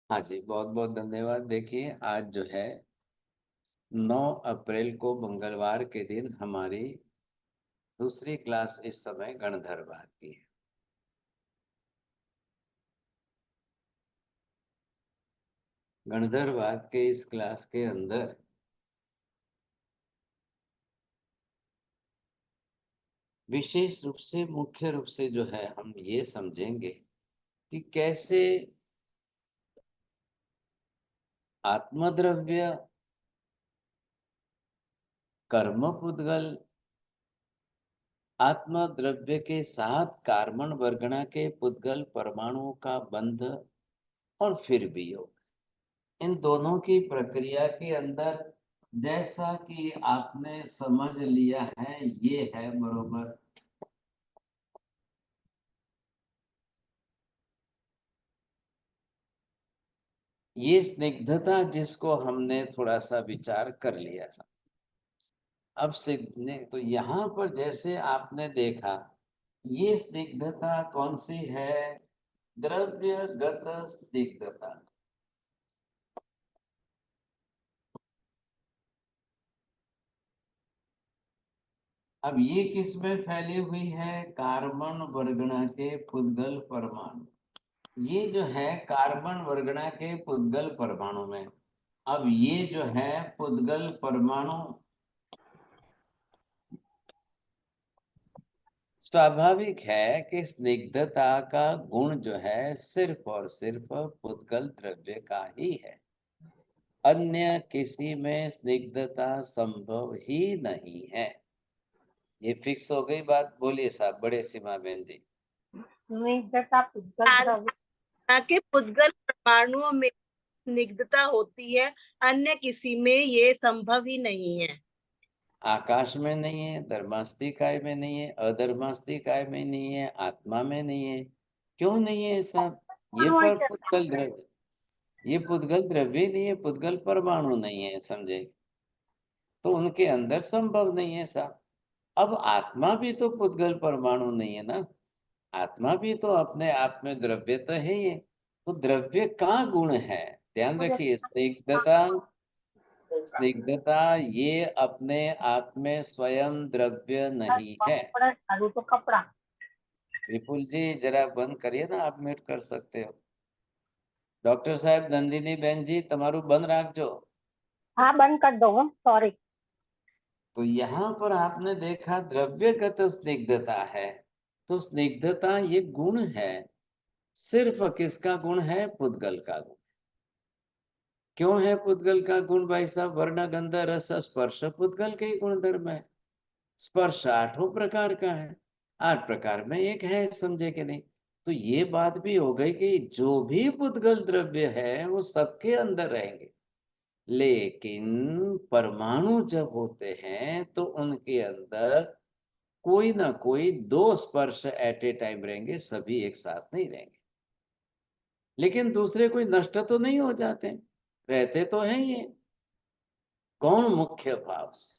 हाँ जी, बहुत बहुत धन्यवाद। देखिए, आज जो है 9 अप्रैल को मंगलवार के दिन हमारी दूसरी क्लास इस समय गणधरवाद की है। गणधरवाद के इस क्लास के अंदर विशेष रूप से मुख्य रूप से जो है हम ये समझेंगे कि कैसे आत्मद्रव्य, कर्म पुद्गल, आत्मद्रव्य के साथ कार्बन वर्गणा के पुद्गल परमाणुओं का बंध और फिर वियोग, इन दोनों की प्रक्रिया के अंदर जैसा कि आपने समझ लिया है, ये है बरोबर। ये स्निग्धता जिसको हमने थोड़ा सा विचार कर लिया था। अब से तो यहाँ पर जैसे आपने देखा, ये स्निग्धता कौन सी है? द्रव्यगत स्निग्धता। अब ये किस में फैली हुई है? कार्बन वर्गणा के पुद्गल परमाणु। ये जो है कार्बन वर्गणा के पुद्गल परमाणु में। अब ये जो है पुद्गल परमाणु स्वाभाविक है कि स्निग्धता का गुण जो है सिर्फ और सिर्फ पुद्गल द्रव्य का ही है। अन्य किसी में स्निग्धता संभव ही नहीं है। ये फिक्स हो गई बात। बोलिए साहब, बड़े सीमा बहन जी। स्निग्धता के पुद्गल परमाणुओं में स्निग्धता होती है, अन्य किसी में ये संभव ही नहीं है। आकाश में नहीं है, धर्मास्तिकाय में नहीं है, अधर्मास्तिकाय में नहीं है, आत्मा में नहीं है। क्यों नहीं है साहब? ये पर पुद्गल द्रव्य, ये पुद्गल द्रव्य नहीं है, पुद्गल परमाणु नहीं है, समझे? तो उनके अंदर संभव नहीं है साहब। अब आत्मा भी तो पुद्गल परमाणु नहीं है ना। आत्मा भी तो अपने आप में द्रव्य तो है ही है। तो द्रव्य का गुण है, ध्यान रखिए। स्निग्धता, स्निग्धता ये अपने आप में स्वयं द्रव्य नहीं है। तो कपड़ा विपुल जी जरा बंद करिए ना, आप म्यूट कर सकते हो। डॉक्टर साहब, नंदिनी बहन जी તમારું બંધ રાખજો। हाँ बंद कर दो, सॉरी। तो यहाँ पर आपने देखा द्रव्यगत स्निग्धता है। तो स्निग्धता ये गुण है, सिर्फ किसका गुण है? पुद्गल का गुण। क्यों है पुद्गल का गुण भाई साहब? वर्ण गंध रस स्पर्श पुद्गल के ही गुण धर्म है। स्पर्श 8 प्रकार का है, 8 प्रकार में एक है, समझे कि नहीं? तो ये बात भी हो गई कि जो भी पुद्गल द्रव्य है वो सबके अंदर रहेंगे, लेकिन परमाणु जब होते हैं तो उनके अंदर कोई ना कोई 2 स्पर्श एट ए टाइम रहेंगे, सभी एक साथ नहीं रहेंगे। लेकिन दूसरे कोई नष्ट तो नहीं हो जाते, रहते तो हैं ये। कौन? मुख्य भाव से।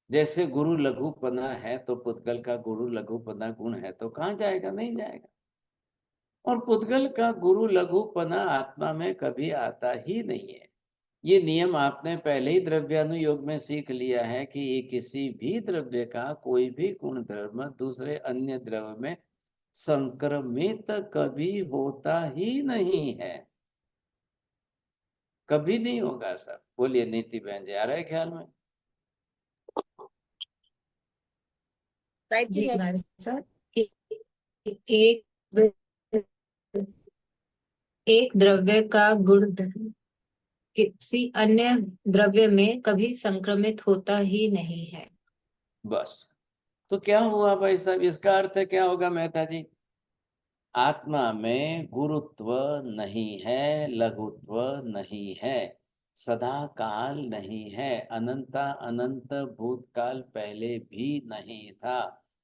जैसे गुरु लघुपना है तो पुद्गल का गुरु लघुपना गुण है तो कहाँ जाएगा? नहीं जाएगा। और पुद्गल का गुरु लघुपना आत्मा में कभी आता ही नहीं है। ये नियम आपने पहले ही द्रव्यानुयोग में सीख लिया है कि ये किसी भी द्रव्य का कोई भी गुण धर्म दूसरे अन्य द्रव्य में संक्रमित कभी होता ही नहीं है। कभी नहीं होगा सर। बोलिए नीति बहन जी, आ रहा है ख्याल में? जी सर, एक एक द्रव्य का गुण किसी अन्य द्रव्य में कभी संक्रमित होता ही नहीं है। बस। तो क्या हुआ भाई साहब? इसका अर्थ क्या होगा मेहता जी? आत्मा में गुरुत्व नहीं है, लघुत्व नहीं है, सदा काल नहीं है, अनंता अनंत भूतकाल पहले भी नहीं था,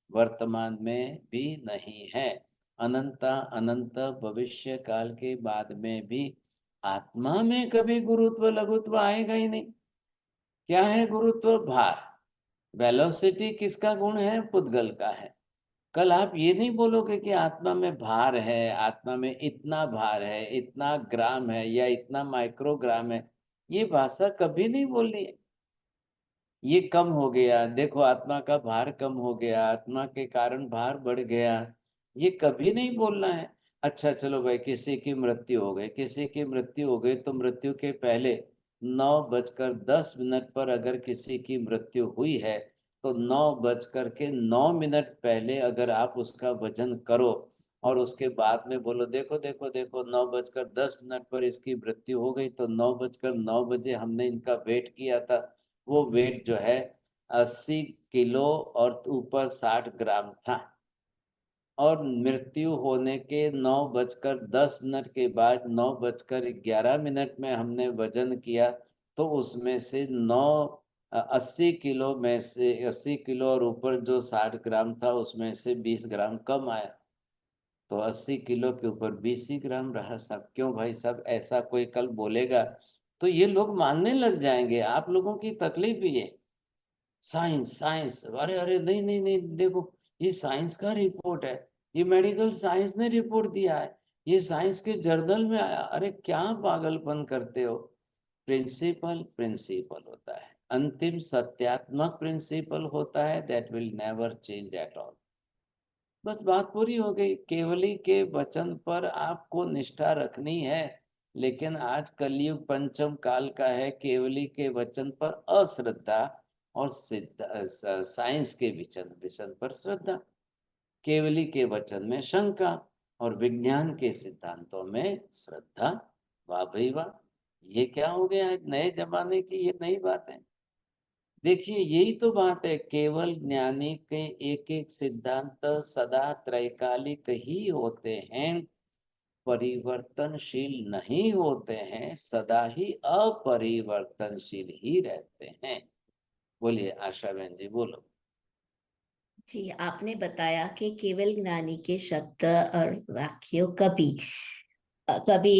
वर्तमान में भी नहीं है, अनंता अनंत भविष्य काल के बाद में भी आत्मा में कभी गुरुत्व लघुत्व आएगा ही नहीं। क्या है गुरुत्व? भार। वेलोसिटी किसका गुण है? पुद्गल का है। कल आप ये नहीं बोलोगे कि आत्मा में भार है, आत्मा में इतना भार है, इतना ग्राम है या इतना माइक्रोग्राम है। ये भाषा कभी नहीं बोलनी है। ये कम हो गया, देखो आत्मा का भार कम हो गया, आत्मा के कारण भार बढ़ गया, ये कभी नहीं बोलना है। अच्छा चलो भाई, किसी की मृत्यु हो गई, किसी की मृत्यु हो गई, तो मृत्यु के पहले 9:10 पर अगर किसी की मृत्यु हुई है, तो 9:09 पहले अगर आप उसका भजन करो और उसके बाद में बोलो देखो देखो देखो 9:10 पर इसकी मृत्यु हो गई, तो 9:09 हमने इनका वेट किया था, वो वेट जो है 80 किलो और ऊपर 60 ग्राम था। और मृत्यु होने के 9:10 के बाद 9:11 में हमने वजन किया, तो उसमें से 80 किलो में से 80 किलो और ऊपर जो 60 ग्राम था उसमें से 20 ग्राम कम आया, तो 80 किलो के ऊपर 20 ही ग्राम रहा साहब। क्यों भाई साहब, ऐसा कोई कल बोलेगा तो ये लोग मानने लग जाएंगे। आप लोगों की तकलीफ ये, साइंस साइंस, अरे अरे नहीं नहीं नहीं, देखो ये साइंस का रिपोर्ट है, ये मेडिकल साइंस ने रिपोर्ट दिया है, ये साइंस के जर्नल में आया। अरे क्या पागलपन करते हो। प्रिंसिपल प्रिंसिपल होता है, अंतिम सत्यात्मक प्रिंसिपल होता है, that will never change at all. बस बात पूरी हो गई। केवली के वचन पर आपको निष्ठा रखनी है, लेकिन आज कलयुग पंचम काल का है, केवली के वचन पर अश्रद्धा और साइंस के वचन पर श्रद्धा, केवली के वचन में शंका और विज्ञान के सिद्धांतों में श्रद्धा। वाह भाई वाह, ये क्या हो गया है, नए जमाने की ये नई बात है। देखिए यही तो बात है, केवल ज्ञानी के एक एक सिद्धांत सदा त्रैकालिक ही होते हैं, परिवर्तनशील नहीं होते हैं, सदा ही अपरिवर्तनशील ही रहते हैं। बोलिए आशा बहन जी, बोलो। जी, आपने बताया कि केवल ज्ञानी के शब्द और वाक्यों कभी कभी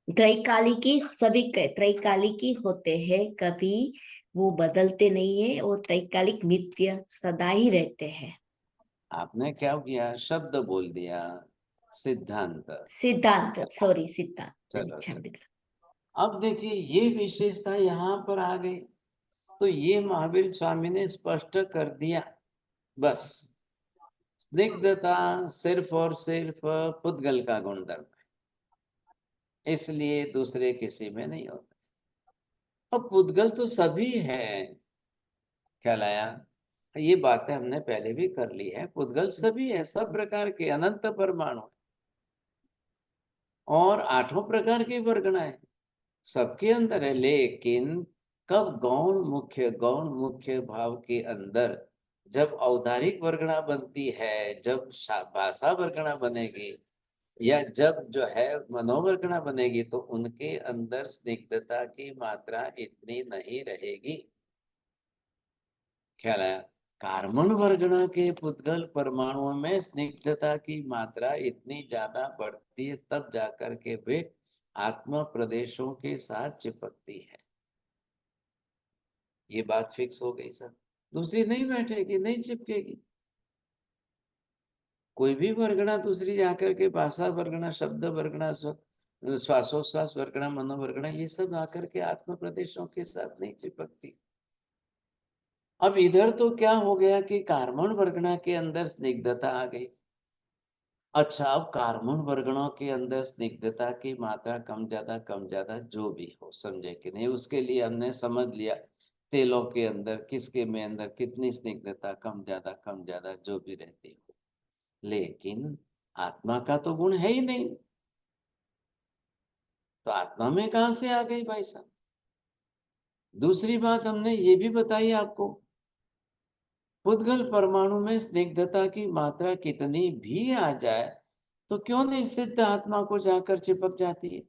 त्रैकालिकी, सभी त्रैकालिकी होते हैं, कभी वो बदलते नहीं है और त्रैकालिक नित्य सदा ही रहते हैं। आपने क्या किया, शब्द बोल दिया, सिद्धांत। सिद्धांत, सॉरी, सिद्धांत। चलो अच्छा, चलो, अब देखिए ये विशेषता यहाँ पर आ गई, तो ये महावीर स्वामी ने स्पष्ट कर दिया। बस स्निग्धता सिर्फ और सिर्फ पुद्गल का गुणधर्म है, इसलिए दूसरे किसी में नहीं होता। अब पुद्गल तो सभी है, ख्याल आया। ये बातें हमने पहले भी कर ली है, पुद्गल सभी है, सब प्रकार के अनंत परमाणु और 8 प्रकार की वर्गणाएं सबके अंदर है। लेकिन कब गौण मुख्य भाव के अंदर जब औदारिक वर्गणा बनती है, जब भाषा वर्गणा बनेगी या जब जो है मनोवर्गणा बनेगी, तो उनके अंदर स्निग्धता की मात्रा इतनी नहीं रहेगी। ख्याल आया। कार्बन वर्गणा के पुद्गल परमाणुओं में स्निग्धता की मात्रा इतनी ज्यादा बढ़ती है, तब जाकर के वे आत्मा प्रदेशों के साथ चिपकती है। ये बात फिक्स हो गई सर, दूसरी नहीं बैठेगी, नहीं चिपकेगी। कोई भी वर्गणा दूसरी जाकर के भाषा वर्गणा, शब्द वर्गणा, श्वासोश्वास वर्गणा, मनोवर्गणा, ये सब आकर के आत्म प्रदेशों के साथ नहीं चिपकती। अब इधर तो क्या हो गया कि कार्बन वर्गणा के अंदर स्निग्धता आ गई। अच्छा, अब कार्बन वर्गणों के अंदर स्निग्धता की मात्रा कम ज्यादा जो भी हो, समझे कि नहीं, उसके लिए हमने समझ लिया तेलों के अंदर किसके में अंदर कितनी स्निग्धता कम ज्यादा जो भी रहती हो, लेकिन आत्मा का तो गुण है ही नहीं, तो आत्मा में कहां से आ गई भाई साहब। दूसरी बात हमने ये भी बताई आपको, पुद्गल परमाणु में स्निग्धता की मात्रा कितनी भी आ जाए तो क्यों नहीं सिद्ध आत्मा को जाकर चिपक जाती है।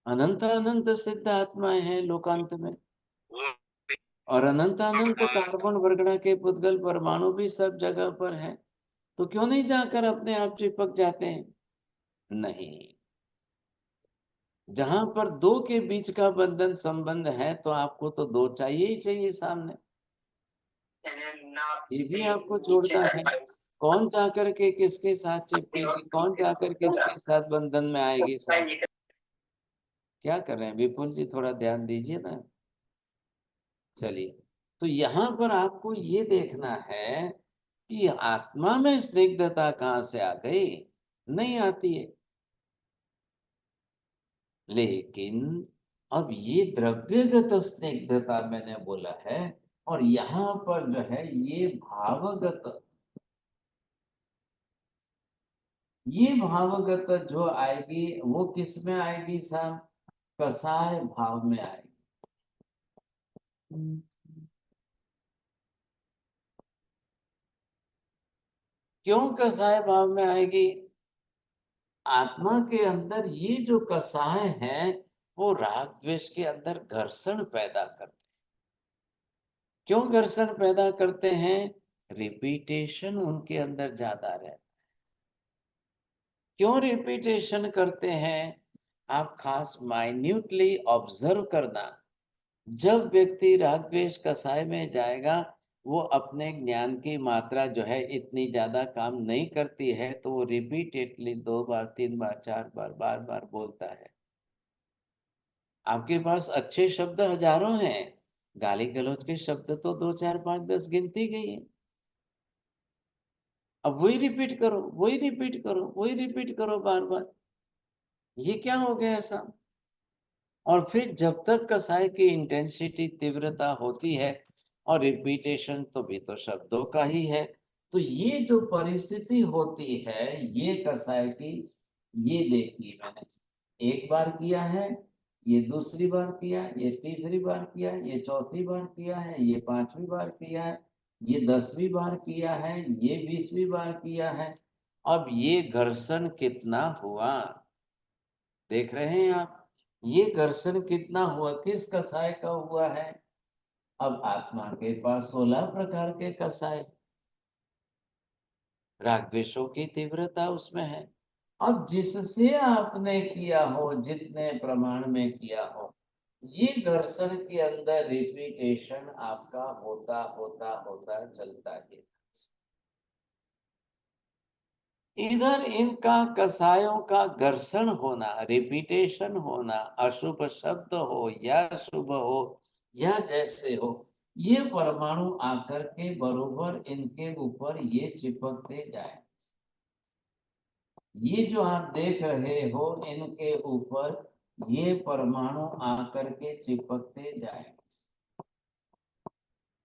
अनंत अनंत सिद्ध आत्माएं हैं लोकांत में, और अनंत अनंत कार्बन वर्गणा के पुद्गल परमाणु भी सब जगह पर हैं, तो क्यों नहीं जाकर अपने आप चिपक जाते हैं। नहीं, जहां पर दो के बीच का बंधन संबंध है, तो आपको तो दो चाहिए ही चाहिए सामने। ये भी आपको जोड़ता है। कौन जाकर के किसके साथ चिपकेगी, कौन जाकर किसके साथ बंधन में आएगी साथ। क्या कर रहे हैं विपुल जी, थोड़ा ध्यान दीजिए ना। चलिए, तो यहाँ पर आपको ये देखना है कि आत्मा में स्निग्धता कहाँ से आ गई, नहीं आती है। लेकिन अब ये द्रव्यगत स्निग्धता मैंने बोला है, और यहाँ पर जो है ये भावगत, ये भावगत जो आएगी वो किस में आएगी साहब, कसाय भाव में आएगी। क्यों कसाय भाव में आएगी? आत्मा के अंदर ये जो कसाय है वो राग द्वेष के अंदर घर्षण पैदा करते हैं। क्यों घर्षण पैदा करते हैं? रिपीटेशन उनके अंदर ज्यादा रहता है। क्यों रिपीटेशन करते हैं? आप खास माइन्यूटली ऑब्जर्व करना, जब व्यक्ति राग द्वेष कसाय में जाएगा वो अपने ज्ञान की मात्रा जो है इतनी ज्यादा काम नहीं करती है, तो वो रिपीटेडली 2 बार 3 बार 4 बार बार बार बोलता है। आपके पास अच्छे शब्द हजारों हैं, गाली गलौज के शब्द तो 2 4 5 10 गिनती गई है। अब वही रिपीट करो, वही रिपीट करो, वही रिपीट करो बार बार, ये क्या हो गया ऐसा? और फिर जब तक कसाय की इंटेंसिटी तीव्रता होती है, और रिपीटेशन तो भी तो शब्दों का ही है, तो ये जो परिस्थिति होती है ये कसाय की, ये देखिए मैंने एक बार किया है, ये दूसरी बार किया, ये तीसरी बार किया, ये चौथी बार किया है, ये 5वीं बार किया है, ये 10वीं बार किया है, ये 20वीं बार किया है। अब ये घर्षण कितना हुआ देख रहे हैं आप? ये घर्षण कितना हुआ, किस कसाय का हुआ है? अब आत्मा के पास 16 प्रकार के कसाय, राग द्वेषों की तीव्रता उसमें है। अब जिससे आपने किया हो, जितने प्रमाण में किया हो, ये घर्षण के अंदर रिपीटेशन आपका होता होता होता चलता है। इधर इनका कसायों का घर्षण होना, रिपीटेशन होना, अशुभ शब्द हो या शुभ हो या जैसे हो, ये परमाणु आकर के बरोबर इनके ऊपर ये चिपकते जाए। ये जो आप देख रहे हो इनके ऊपर ये परमाणु आकर के चिपकते जाए।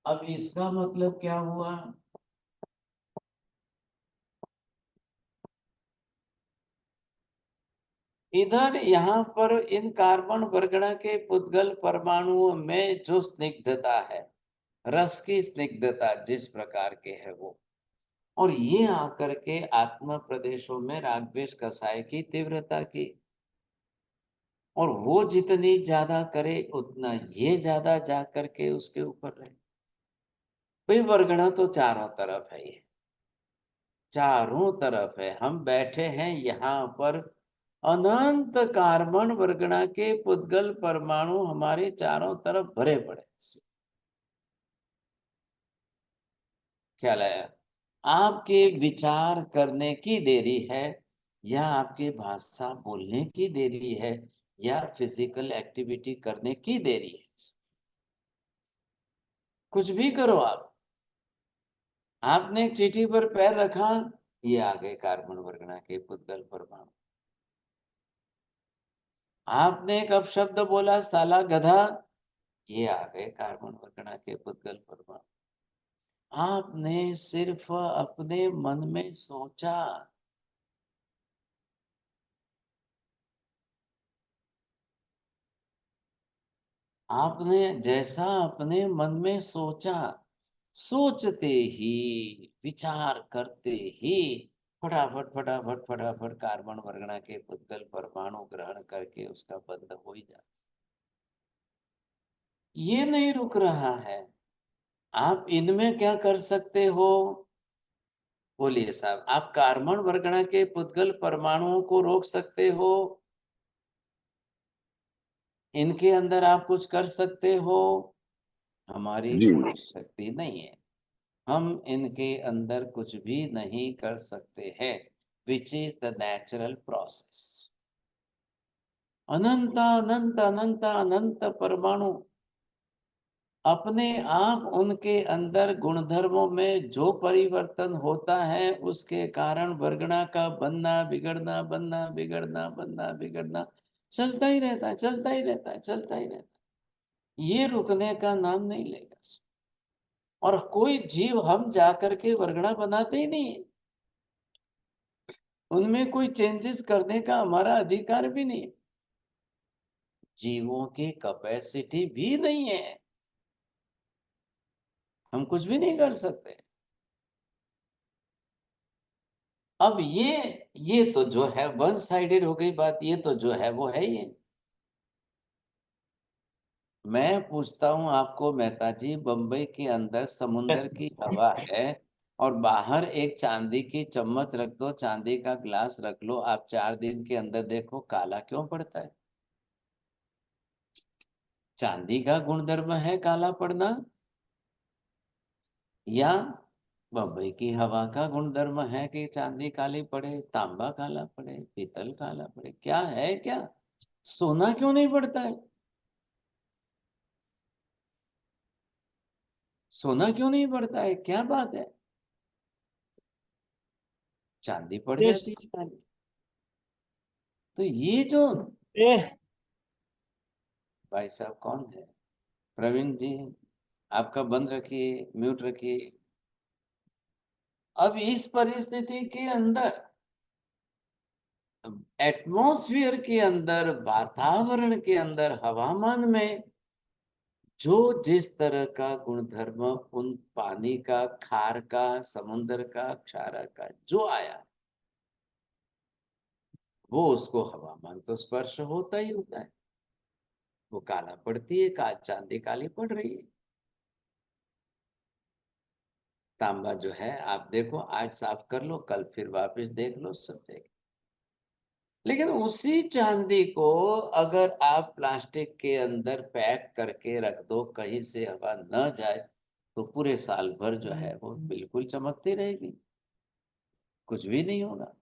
अब इसका मतलब क्या हुआ? इधर यहाँ पर इन कार्बन वर्गणा के पुद्गल परमाणुओं में जो स्निग्धता है, रस की स्निग्धता जिस प्रकार के है वो, और ये आकर के आत्मा प्रदेशों में राग द्वेष कसाय की तीव्रता की, और वो जितनी ज्यादा करे उतना ये ज्यादा जा करके उसके ऊपर रहे। भाई वर्गणा तो चारों तरफ है, ये चारों तरफ है। हम बैठे हैं यहाँ पर, अनंत कार्बन वर्गणा के पुद्गल परमाणु हमारे चारों तरफ भरे पड़े। ख्याल आया? आपके विचार करने की देरी है, या आपके भाषा बोलने की देरी है, या फिजिकल एक्टिविटी करने की देरी है। कुछ भी करो आप। आपने एक चीटी पर पैर रखा, ये आ गए कार्बन वर्गणा के पुद्गल परमाणु। आपने एक अपशब्द बोला, साला गधा, ये आ गए कार्बन वर्गणा के पुद्गल परमाणु। आपने सिर्फ अपने मन में सोचा, आपने जैसा अपने मन में सोचा, सोचते ही, विचार करते ही फटाफट फटाफट फटाफट कार्बन वर्गणा के पुद्गल परमाणु ग्रहण करके उसका बंध हो ही जाता। ये नहीं रुक रहा है। आप इनमें क्या कर सकते हो? बोलिए साहब। आप कार्बन वर्गणा के पुद्गल परमाणुओं को रोक सकते हो, इनके अंदर आप कुछ कर सकते हो? हमारी जी कोई शक्ति नहीं है। हम इनके अंदर कुछ भी नहीं कर सकते हैं, which is the natural process. अनंत अनंत अनंत अनंत परमाणु अपने आप उनके अंदर गुणधर्मों में जो परिवर्तन होता है उसके कारण वर्गणा का बनना बिगड़ना बनना बिगड़ना बनना बिगड़ना चलता ही रहता है, चलता ही रहता है, चलता ही रहता है। ये रुकने का नाम नहीं लेगा। और कोई जीव हम जाकर के वर्गणा बनाते ही नहीं है, उनमें कोई चेंजेस करने का हमारा अधिकार भी नहीं है, जीवों की कैपेसिटी भी नहीं है, हम कुछ भी नहीं कर सकते। अब ये तो जो है वन साइडेड हो गई बात, ये तो जो है वो है ही। मैं पूछता हूं आपको मेहता जी, बंबई के अंदर समुंदर की हवा है और बाहर एक चांदी की चम्मच रख दो, चांदी का ग्लास रख लो, आप 4 दिन के अंदर देखो काला क्यों पड़ता है? चांदी का गुणधर्म है काला पड़ना, या बंबई की हवा का गुणधर्म है कि चांदी काली पड़े, तांबा काला पड़े, पीतल काला पड़े? क्या है क्या? सोना क्यों नहीं पड़ता है? सोना क्यों नहीं पड़ता है? क्या बात है? चांदी पड़ जाती है काली। तो ये जो भाई साहब कौन है? प्रवीण जी, आपका बंद रखिए, म्यूट रखिए। अब इस परिस्थिति के अंदर, एटमॉस्फेयर के अंदर, वातावरण के अंदर, हवामान में जो जिस तरह का गुणधर्म उन पानी का, खार का, समुद्र का, क्षारा का जो आया, वो उसको हवामान तो स्पर्श होता ही होता है, वो काला पड़ती है, चांदी काली पड़ रही है। तांबा जो है आप देखो, आज साफ कर लो, कल फिर वापस देख लो, सब देख। लेकिन उसी चांदी को अगर आप प्लास्टिक के अंदर पैक करके रख दो, कहीं से हवा न जाए, तो पूरे साल भर जो है वो बिल्कुल चमकती रहेगी, कुछ भी नहीं होगा।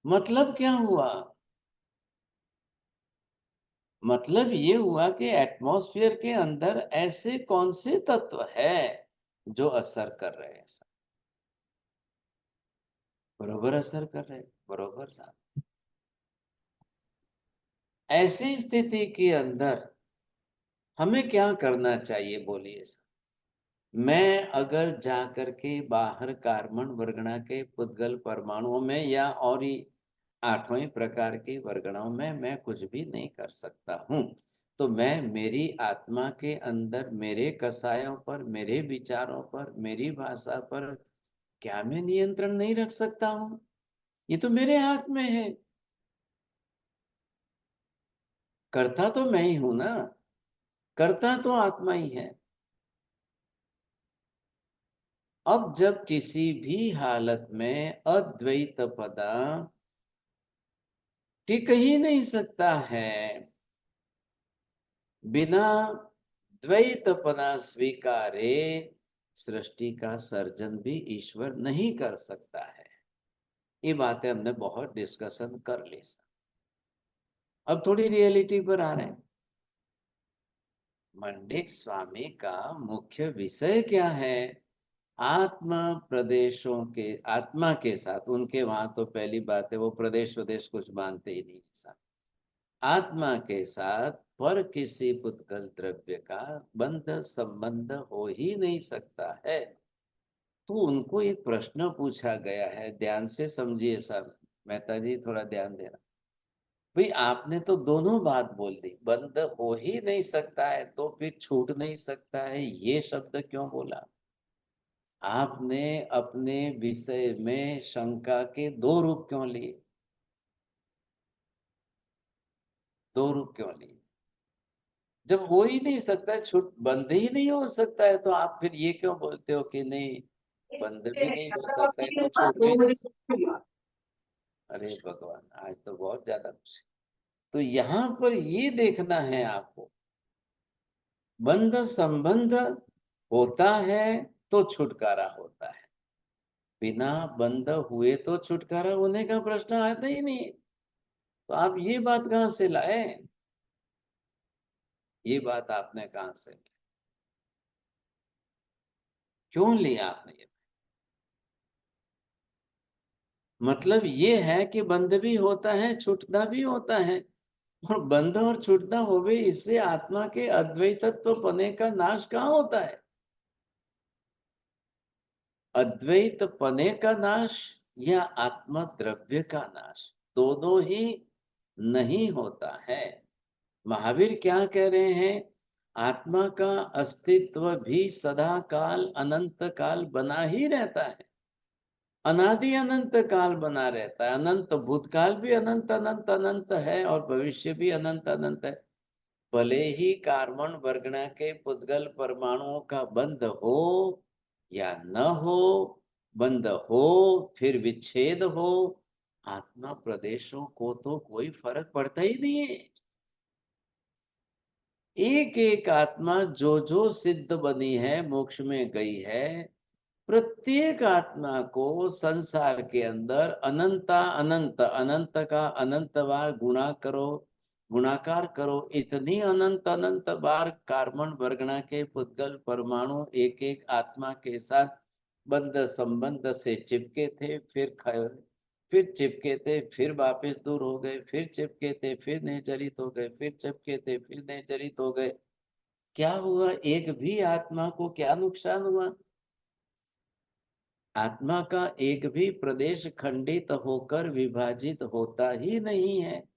मतलब क्या हुआ? मतलब ये हुआ कि एटमॉस्फेयर के अंदर ऐसे कौन से तत्व है जो असर कर रहे हैं? बरोबर असर कर रहे हैं, बरोबर साहब। ऐसी स्थिति के अंदर हमें क्या करना चाहिए बोलिए सर? मैं अगर जा करके बाहर कार्बन वर्गणा के पुद्गल परमाणुओं में या और ही 8वें प्रकार की वर्गणाओं में मैं कुछ भी नहीं कर सकता हूं, तो मैं मेरी आत्मा के अंदर मेरे कसायों पर, मेरे विचारों पर, मेरी भाषा पर क्या मैं नियंत्रण नहीं रख सकता हूं? ये तो मेरे हाथ में है। करता तो मैं ही हूं ना, करता तो आत्मा ही है। अब जब किसी भी हालत में अद्वैत पदा टिक ही नहीं सकता है, बिना द्वैत पदा स्वीकारे सृष्टि का सर्जन भी ईश्वर नहीं कर सकता है। ये बातें हमने बहुत डिस्कशन कर ली सर, अब थोड़ी रियलिटी पर आ रहे हैं। मंडिक स्वामी का मुख्य विषय क्या है? आत्मा प्रदेशों के, आत्मा के साथ उनके वहां तो पहली बात है वो प्रदेश वदेश कुछ मानते ही नहीं साथ, आत्मा के साथ पर किसी पुद्गल द्रव्य का बंध संबंध हो ही नहीं सकता है। तो उनको एक प्रश्न पूछा गया है, ध्यान से समझिए सर, मेहता जी थोड़ा ध्यान देना। भाई आपने तो दोनों बात बोल दी, बंद हो ही नहीं सकता है तो फिर छूट नहीं सकता है, ये शब्द क्यों बोला? आपने अपने विषय में शंका के 2 रूप क्यों लिए? 2 रूप क्यों लिए? जब हो ही नहीं सकता है, छूट बंद ही नहीं हो सकता है, तो आप फिर ये क्यों बोलते हो कि नहीं बंद भी नहीं हो सकता है तो छूट भी नहीं सकता? अरे भगवान, आज तो बहुत ज्यादा खुशी। तो यहाँ पर ये देखना है आपको बंध संबंध होता है तो छुटकारा होता है, बिना बंध हुए तो छुटकारा होने का प्रश्न आता ही नहीं। तो आप ये बात कहां से लाए? ये बात आपने कहां से ली? क्यों लिया आपने ये? मतलब ये है कि बंध भी होता है, छूटता भी होता है, और बंध और छूटता हो भी, इससे आत्मा के अद्वैतत्व पने का नाश कहाँ होता है? अद्वैत पने का नाश या आत्मा द्रव्य का नाश, दोनों ही नहीं होता है। महावीर क्या कह रहे हैं? आत्मा का अस्तित्व भी सदा काल अनंत काल बना ही रहता है, अनादि अनंत काल बना रहता है। अनंत भूतकाल भी अनंत अनंत अनंत है, और भविष्य भी अनंत अनंत है। भले ही कार्बन वर्गना के पुद्गल परमाणुओं का बंध हो या न हो, बंध हो फिर विच्छेद हो, आत्मा प्रदेशों को तो कोई फर्क पड़ता ही नहीं है। एक एक आत्मा जो जो सिद्ध बनी है, मोक्ष में गई है, प्रत्येक आत्मा को संसार के अंदर अनंता अनंत, अनंत का अनंत बार गुणा करो, गुणाकार करो, इतनी अनंत अनंत बार कार्बन वर्गना के पुद्गल परमाणु एक एक आत्मा के साथ बंध संबंध से चिपके थे, फिर चिपके थे, फिर वापस दूर हो गए, फिर चिपके थे, फिर निर्जरित हो गए, फिर चिपके थे, फिर निर्जरित हो गए। क्या हुआ? एक भी आत्मा को क्या नुकसान हुआ? आत्मा का एक भी प्रदेश खंडित होकर विभाजित होता ही नहीं है,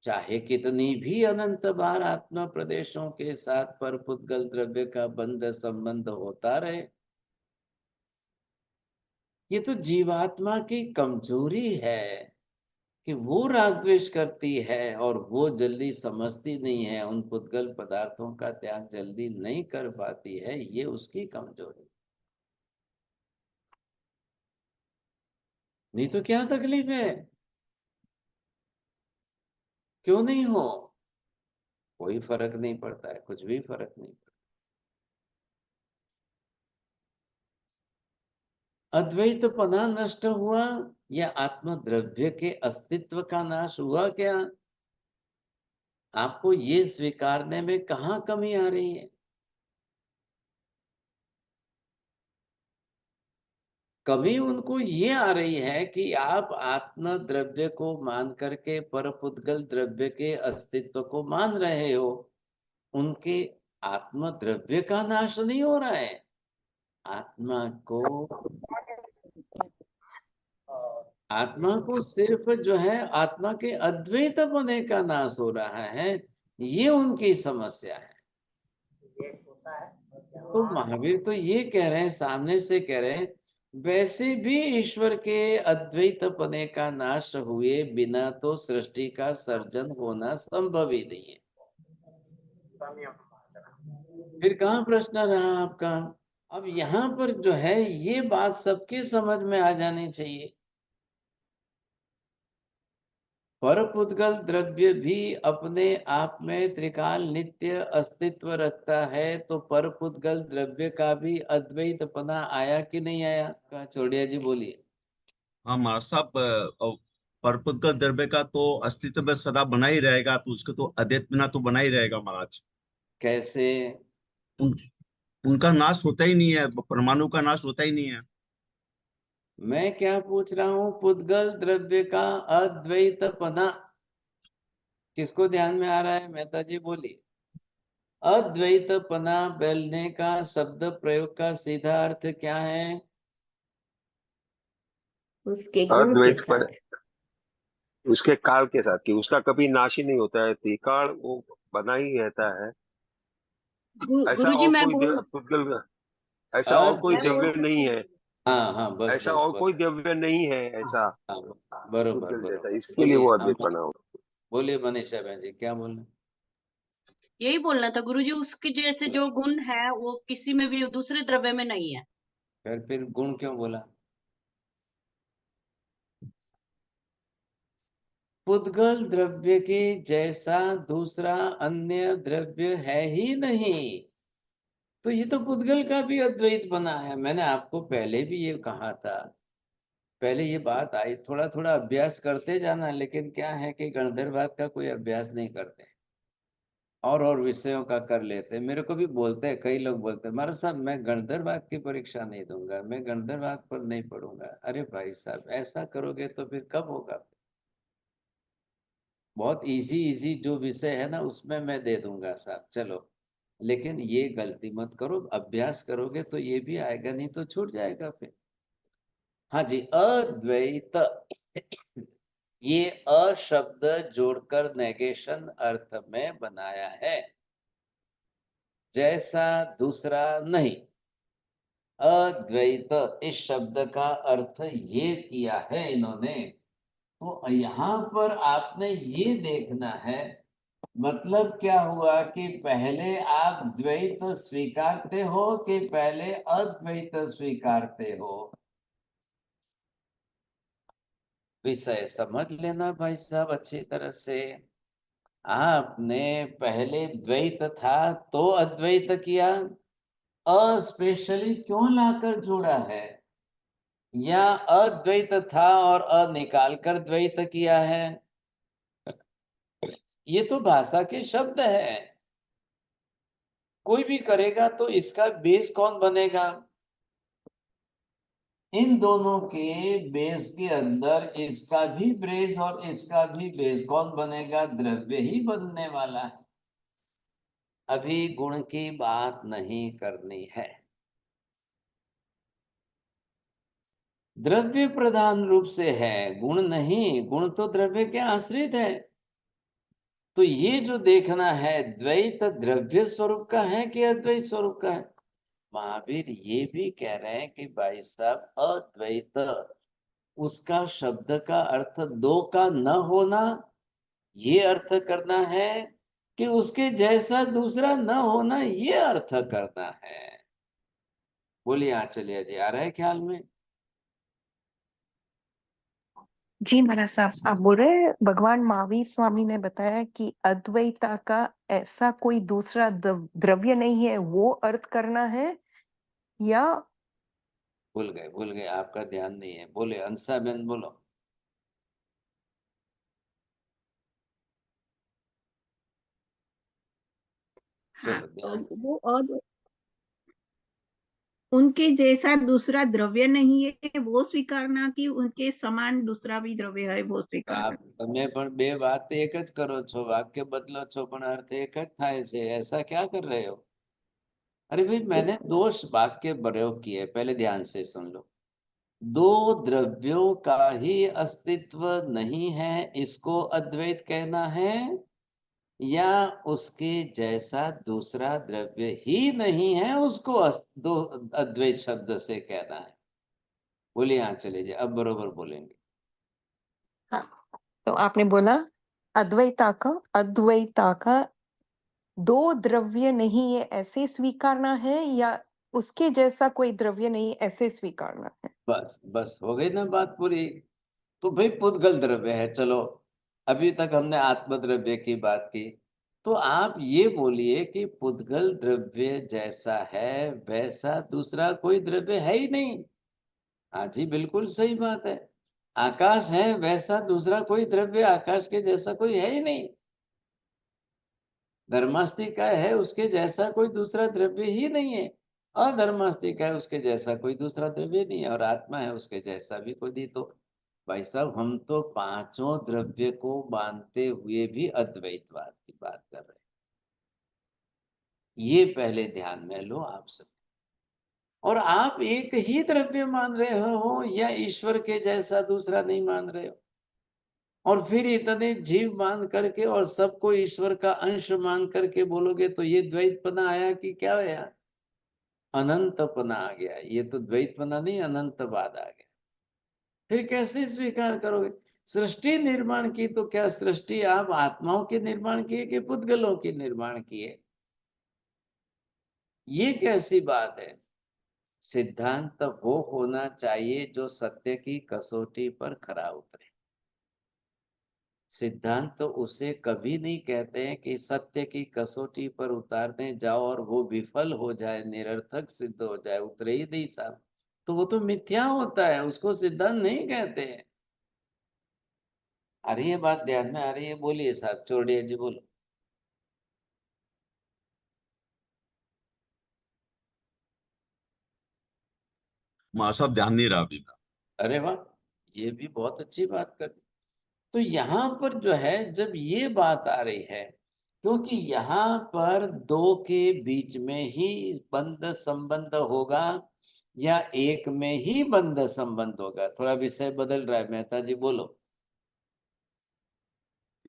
चाहे कितनी भी अनंत बार आत्मा प्रदेशों के साथ परपुद्गल द्रव्य का बंध संबंध होता रहे। ये तो जीवात्मा की कमजोरी है कि वो राग द्वेष करती है और वो जल्दी समझती नहीं है, उन पुद्गल पदार्थों का त्याग जल्दी नहीं कर पाती है, ये उसकी कमजोरी। नहीं तो क्या तकलीफ है? क्यों नहीं हो? कोई फर्क नहीं पड़ता है, कुछ भी फर्क नहीं पड़ता। अद्वैत पना नष्ट हुआ या आत्म द्रव्य के अस्तित्व का नाश हुआ क्या? आपको ये स्वीकारने में कहाँ कमी आ रही है? कमी उनको ये आ रही है कि आप आत्म द्रव्य को मान करके परपुद्गल द्रव्य के अस्तित्व को मान रहे हो, उनके आत्म द्रव्य का नाश नहीं हो रहा है। आत्मा को सिर्फ जो है आत्मा के अद्वैत होने का नाश हो रहा है, ये उनकी समस्या है। तो महावीर तो ये कह रहे हैं, सामने से कह रहे हैं, वैसे भी ईश्वर के अद्वैत पने का नाश हुए बिना तो सृष्टि का सर्जन होना संभव ही नहीं है। फिर कहाँ प्रश्न रहा आपका? अब यहाँ पर जो है ये बात सबके समझ में आ जानी चाहिए। परपुद्गल द्रव्य भी अपने आप में त्रिकाल नित्य अस्तित्व रखता है, तो परपुद्गल द्रव्य का भी अद्वैत पना आया कि नहीं आया? का चौड़िया जी बोलिए। हाँ महाराज साहब, परपुद्गल द्रव्य का तो अस्तित्व में सदा बना ही रहेगा, तो उसके तो अद्वैत तो बना ही रहेगा महाराज। कैसे? उन, उनका नाश होता ही नहीं है, परमाणु का नाश होता ही नहीं है। मैं क्या पूछ रहा हूँ, पुद्गल द्रव्य का अद्वैत पना किसको ध्यान में आ रहा है? मेहता जी बोलिए। अद्वैत पना बोलने का शब्द प्रयोग का सीधा अर्थ क्या है? उसके गुण के अद्वैत पर साथ, उसके काल के साथ, कि उसका कभी नाश ही नहीं होता है, त्रिकाल वो बना ही रहता है। ऐसा गुरुजी और मैं कोई बोल पुद्गल, ऐसा और कोई अद्वैत, द्रव्य नहीं है। हाँ हाँ, बस ऐसा बस और बस, कोई द्रव्य नहीं है ऐसा हाँ, बरोबर पुद्गल जैसा, बरोबर। इसके लिए बोलिए, वो हाँ, अद्वैत बना हो। बोलिए मनीषा बहन जी, क्या बोलना? यही बोलना था गुरुजी, उसके जैसे जो गुण है वो किसी में भी दूसरे द्रव्य में नहीं है। फिर गुण क्यों बोला? पुद्गल द्रव्य के जैसा दूसरा अन्य द्रव्य है ही नहीं। तो ये तो पुद्गल का भी अद्वैत बना है। मैंने आपको पहले भी ये कहा था, पहले ये बात आई, थोड़ा थोड़ा अभ्यास करते जाना। लेकिन क्या है कि गणधरवाद का कोई अभ्यास नहीं करते, और विषयों का कर लेते हैं। मेरे को भी बोलते हैं, कई लोग बोलते हैं महाराज साहब मैं गणधरवाद की परीक्षा नहीं दूंगा, मैं गणधरवाद पर नहीं पढ़ूंगा। अरे भाई साहब, ऐसा करोगे तो फिर कब होगा? बहुत इजी इजी जो विषय है ना उसमें मैं दे दूंगा साहब, चलो। लेकिन ये गलती मत करो, अभ्यास करोगे तो ये भी आएगा, नहीं तो छूट जाएगा फिर। हाँ जी, अद्वैत, ये अशब्द जोड़कर नेगेशन अर्थ में बनाया है, जैसा दूसरा नहीं। अद्वैत इस शब्द का अर्थ ये किया है इन्होंने। तो यहाँ पर आपने ये देखना है, मतलब क्या हुआ कि पहले आप द्वैत स्वीकारते हो कि पहले अद्वैत स्वीकारते हो? विषय समझ लेना भाई साहब अच्छी तरह से। आपने पहले द्वैत था तो अद्वैत किया, स्पेशली क्यों लाकर जोड़ा है? या अद्वैत था और निकाल कर द्वैत किया है? ये तो भाषा के शब्द है, कोई भी करेगा तो इसका बेस कौन बनेगा? इन दोनों के बेस के अंदर इसका भी बेस और इसका भी बेस कौन बनेगा? द्रव्य ही बनने वाला है। अभी गुण की बात नहीं करनी है। द्रव्य प्रधान रूप से है, गुण नहीं। गुण तो द्रव्य के आश्रित है। तो ये जो देखना है, द्वैत द्रव्य स्वरूप का है कि अद्वैत स्वरूप का है? महावीर ये भी कह रहे हैं कि भाई साहब अद्वैत, उसका शब्द का अर्थ दो का न होना, ये अर्थ करना है कि उसके जैसा दूसरा न होना, ये अर्थ करना है। बोलिए आचार्य जी, आ रहा है ख्याल में? जी महाराज साहब, आप बोल रहे हैं भगवान महावीर स्वामी ने बताया कि अद्वैता का ऐसा कोई दूसरा द्रव्य नहीं है, वो अर्थ करना है, या? भूल गए, आपका ध्यान नहीं है। बोले अंसा बेन, बोलो। हाँ, चलो ध्यान। वो और उनके जैसा दूसरा द्रव्य नहीं है वो स्वीकारना, कि उनके समान दूसरा भी द्रव्य है वो स्वीकारना? તમે પણ બે વાત એક જ કરો છો, વાક્ય બદલો છો પણ अर्थ एक જ થાય છે, ऐसा क्या कर रहे हो? अरे भाई, मैंने दो वाक्य प्रयोग किए, पहले ध्यान से सुन लो। दो द्रव्यों का ही अस्तित्व नहीं है, इसको अद्वैत कहना है, या उसके जैसा दूसरा द्रव्य ही नहीं है, उसको दो अद्वैत शब्द से कहना है? बोलिए, यहाँ चले जाए, अब बरोबर बोलेंगे। हाँ, तो आपने बोला अद्वैता का दो द्रव्य नहीं है ऐसे स्वीकारना है, या उसके जैसा कोई द्रव्य नहीं ऐसे स्वीकारना है? बस बस हो गई ना बात पूरी। तो भाई पुद्गल द्रव्य है, चलो। अभी तक हमने आत्मद्रव्य की बात की, तो आप ये बोलिए कि पुद्गल द्रव्य जैसा है वैसा दूसरा कोई द्रव्य है ही नहीं। हाँ जी, बिल्कुल सही बात है। आकाश है वैसा दूसरा कोई द्रव्य आकाश के जैसा कोई है ही नहीं। धर्मास्तिका है, उसके जैसा कोई दूसरा द्रव्य ही नहीं है। अधर्मास्तिका है, उसके जैसा कोई दूसरा द्रव्य नहीं है। और आत्मा है, उसके जैसा भी कोई नहीं। तो भाई साहब, हम तो पांचों द्रव्य को मानते हुए भी अद्वैतवाद की बात कर रहे हैं। ये पहले ध्यान में लो आप सब। और आप एक ही द्रव्य मान रहे हो, या ईश्वर के जैसा दूसरा नहीं मान रहे हो? और फिर इतने जीव मान करके और सबको ईश्वर का अंश मान करके बोलोगे तो ये द्वैतपना आया कि क्या आया? अनंतपना आ गया। ये तो द्वैतपना नहीं, अनंतवाद आ गया। फिर कैसे स्वीकार करोगे? सृष्टि निर्माण की तो क्या सृष्टि आप आत्माओं के निर्माण किए कि पुद्गलों के निर्माण किए? ये कैसी बात है? सिद्धांत वो होना चाहिए जो सत्य की कसौटी पर खरा उतरे। सिद्धांत तो उसे कभी नहीं कहते हैं कि सत्य की कसौटी पर उतारने जाओ और वो विफल हो जाए, निरर्थक सिद्ध हो जाए, उतरे ही नहीं साहब, तो वो तो मिथ्या होता है, उसको सिद्धांत नहीं कहते हैं। आ रही है बात ध्यान में? आ रही है? बोलिए साहब, चौड़िया जी बोलो। माँ साहब ध्यान नहीं रहा अभी का। अरे वाह, ये भी बहुत अच्छी बात कर। तो यहाँ पर जो है, जब ये बात आ रही है, क्योंकि यहाँ पर दो के बीच में ही बंध संबंध होगा या एक में ही बंध संबंध होगा? थोड़ा विषय बदल रहा है, मेहता जी बोलो।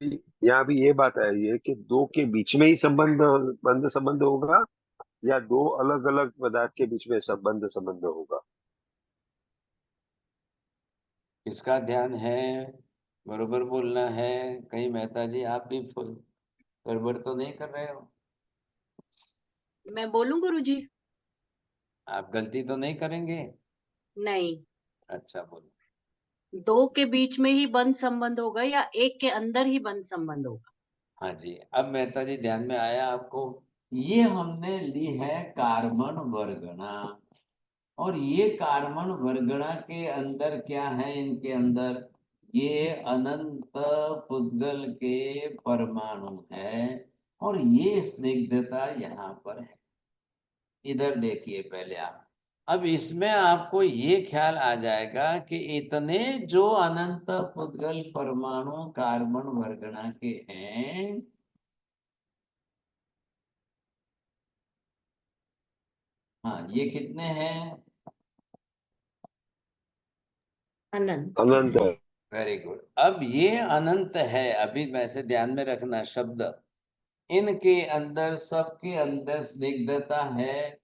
यहाँ भी ये बात आई है कि दो के बीच में ही बंध संबंध होगा या दो अलग अलग पदार्थ के बीच में संबंध होगा। इसका ध्यान है, बरोबर बोलना है। कहीं मेहता जी आप भी गड़बड़ तो नहीं कर रहे हो? मैं बोलूं गुरुजी? आप गलती तो नहीं करेंगे? नहीं, अच्छा बोलो। दो के बीच में ही बंद संबंध होगा या एक के अंदर ही बंद संबंध होगा? हाँ जी, अब मेहता जी ध्यान में आया आपको? ये हमने ली है कार्बन वर्गणा, और ये कार्बन वर्गणा के अंदर क्या है? इनके अंदर ये अनंत पुद्गल के परमाणु है, और ये स्निग्धता यहाँ पर है। इधर देखिए पहले आप। अब इसमें आपको ये ख्याल आ जाएगा कि इतने जो अनंत पुद्गल परमाणु कार्बन वर्गणा के हैं, हाँ, ये कितने हैं? अनंत। अनंत है। Very good. अब ये अनंत है, अभी वैसे ध्यान में रखना शब्द, इनके अंदर, सबके अंदर स्निग्धता है।